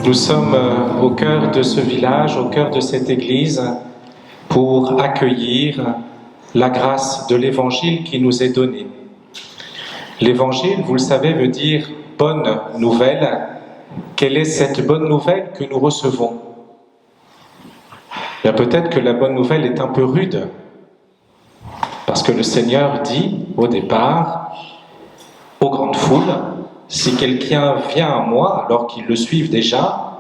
Nous sommes au cœur de ce village, au cœur de cette église, pour accueillir la grâce de l'Évangile qui nous est donnée. L'Évangile, vous le savez, veut dire bonne nouvelle. Quelle est cette bonne nouvelle que nous recevons ? Bien, peut-être que la bonne nouvelle est un peu rude, parce que le Seigneur dit au départ aux grandes foules, si quelqu'un vient à moi alors qu'ils le suivent déjà,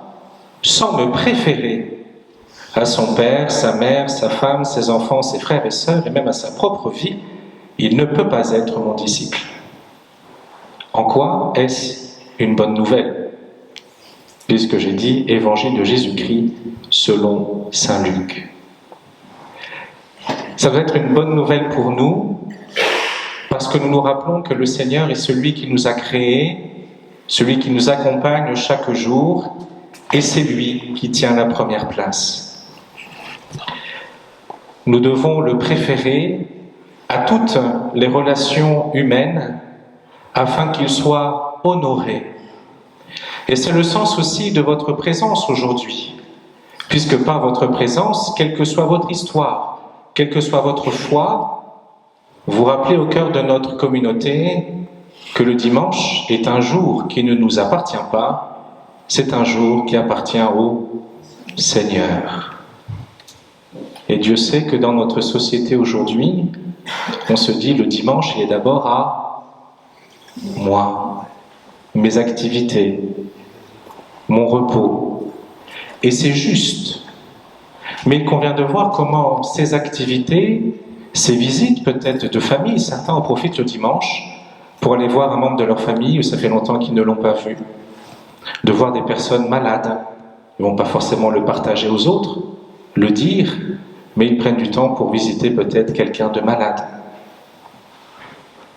sans me préférer à son père, sa mère, sa femme, ses enfants, ses frères et sœurs, et même à sa propre vie, il ne peut pas être mon disciple. En quoi est-ce une bonne nouvelle ? Puisque j'ai dit Évangile de Jésus-Christ selon saint Luc. Ça doit être une bonne nouvelle pour nous, parce que nous nous rappelons que le Seigneur est celui qui nous a créés, celui qui nous accompagne chaque jour, et c'est lui qui tient la première place. Nous devons le préférer à toutes les relations humaines afin qu'il soit honoré. Et c'est le sens aussi de votre présence aujourd'hui, puisque par votre présence, quelle que soit votre histoire, quelle que soit votre foi, vous rappelez au cœur de notre communauté que le dimanche est un jour qui ne nous appartient pas, c'est un jour qui appartient au Seigneur. Et Dieu sait que dans notre société aujourd'hui, on se dit le dimanche, il est d'abord à moi, mes activités, mon repos. Et c'est juste. Mais il convient de voir comment ces activités, ces visites peut-être de famille, certains en profitent le dimanche pour aller voir un membre de leur famille où ça fait longtemps qu'ils ne l'ont pas vu, de voir des personnes malades. Ils ne vont pas forcément le partager aux autres, le dire, mais ils prennent du temps pour visiter peut-être quelqu'un de malade.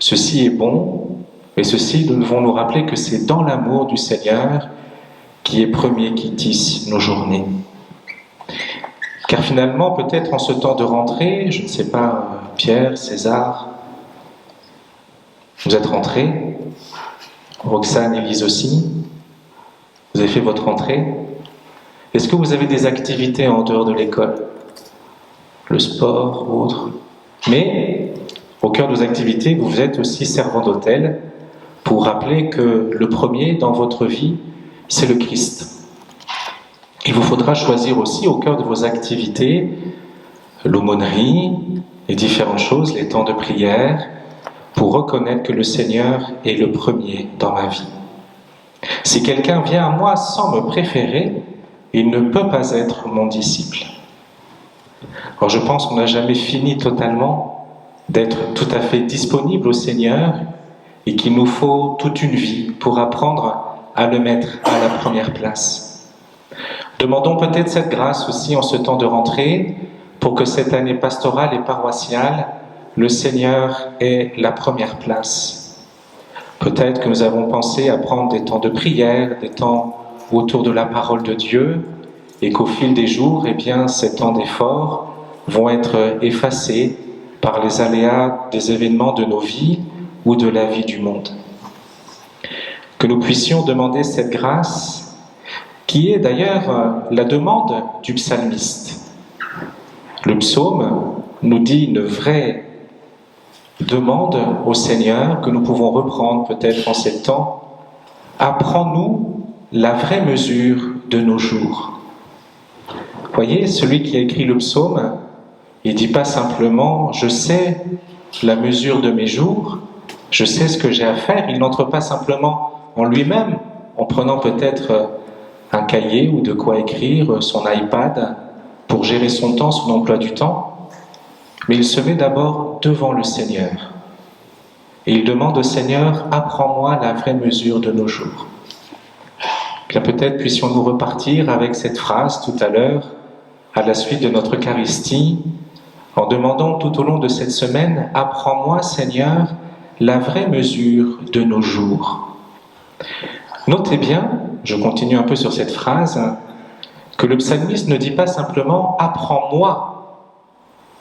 Ceci est bon, mais ceci, nous devons nous rappeler que c'est dans l'amour du Seigneur qui est premier qui tisse nos journées. Car finalement, peut-être en ce temps de rentrée, je ne sais pas, Pierre, César, vous êtes rentrés, Roxane, Élise aussi, vous avez fait votre rentrée. Est-ce que vous avez des activités en dehors de l'école ? Le sport, autre. Mais, au cœur de vos activités, vous êtes aussi servant d'hôtel pour rappeler que le premier dans votre vie, c'est le Christ. Il vous faudra choisir aussi au cœur de vos activités l'aumônerie, les différentes choses, les temps de prière, pour reconnaître que le Seigneur est le premier dans ma vie. Si quelqu'un vient à moi sans me préférer, il ne peut pas être mon disciple. Alors je pense qu'on n'a jamais fini totalement d'être tout à fait disponible au Seigneur et qu'il nous faut toute une vie pour apprendre à le mettre à la première place. Demandons peut-être cette grâce aussi en ce temps de rentrée pour que cette année pastorale et paroissiale, le Seigneur ait la première place. Peut-être que nous avons pensé à prendre des temps de prière, des temps autour de la parole de Dieu, et qu'au fil des jours, ces temps d'effort vont être effacés par les aléas des événements de nos vies ou de la vie du monde. Que nous puissions demander cette grâce qui est d'ailleurs la demande du psalmiste. Le psaume nous dit une vraie demande au Seigneur que nous pouvons reprendre peut-être en ces temps. Apprends-nous la vraie mesure de nos jours. Voyez, celui qui a écrit le psaume, il ne dit pas simplement « je sais la mesure de mes jours, je sais ce que j'ai à faire », il n'entre pas simplement en lui-même, en prenant peut-être un cahier ou de quoi écrire, son iPad, pour gérer son temps, son emploi du temps, mais il se met d'abord devant le Seigneur. Et il demande au Seigneur, apprends-moi la vraie mesure de nos jours. Bien peut-être puissions-nous repartir avec cette phrase tout à l'heure, à la suite de notre Eucharistie, en demandant tout au long de cette semaine, apprends-moi Seigneur, la vraie mesure de nos jours. Notez bien, je continue un peu sur cette phrase, que le psalmiste ne dit pas simplement « apprends-moi »,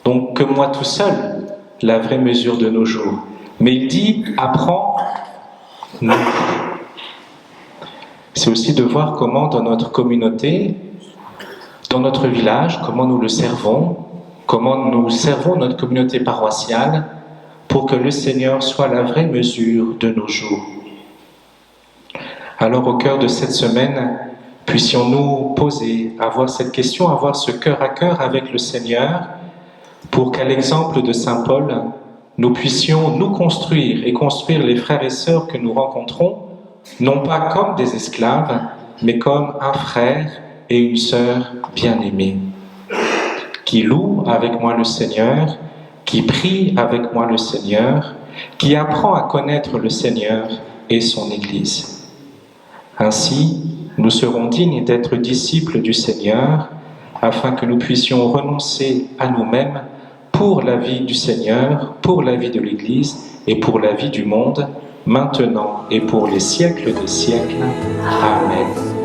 donc que moi tout seul, la vraie mesure de nos jours, mais il dit « apprends-nous ». c'est aussi de voir comment dans notre communauté, dans notre village, comment nous le servons, comment nous servons notre communauté paroissiale pour que le Seigneur soit la vraie mesure de nos jours. Alors au cœur de cette semaine, puissions-nous poser, avoir cette question, avoir ce cœur à cœur avec le Seigneur, pour qu'à l'exemple de Saint Paul, nous puissions nous construire et construire les frères et sœurs que nous rencontrons, non pas comme des esclaves, mais comme un frère et une sœur bien-aimés, qui louent avec moi le Seigneur, qui prient avec moi le Seigneur, qui apprend à connaître le Seigneur et son Église. Ainsi, nous serons dignes d'être disciples du Seigneur, afin que nous puissions renoncer à nous-mêmes pour la vie du Seigneur, pour la vie de l'Église et pour la vie du monde, maintenant et pour les siècles des siècles. Amen.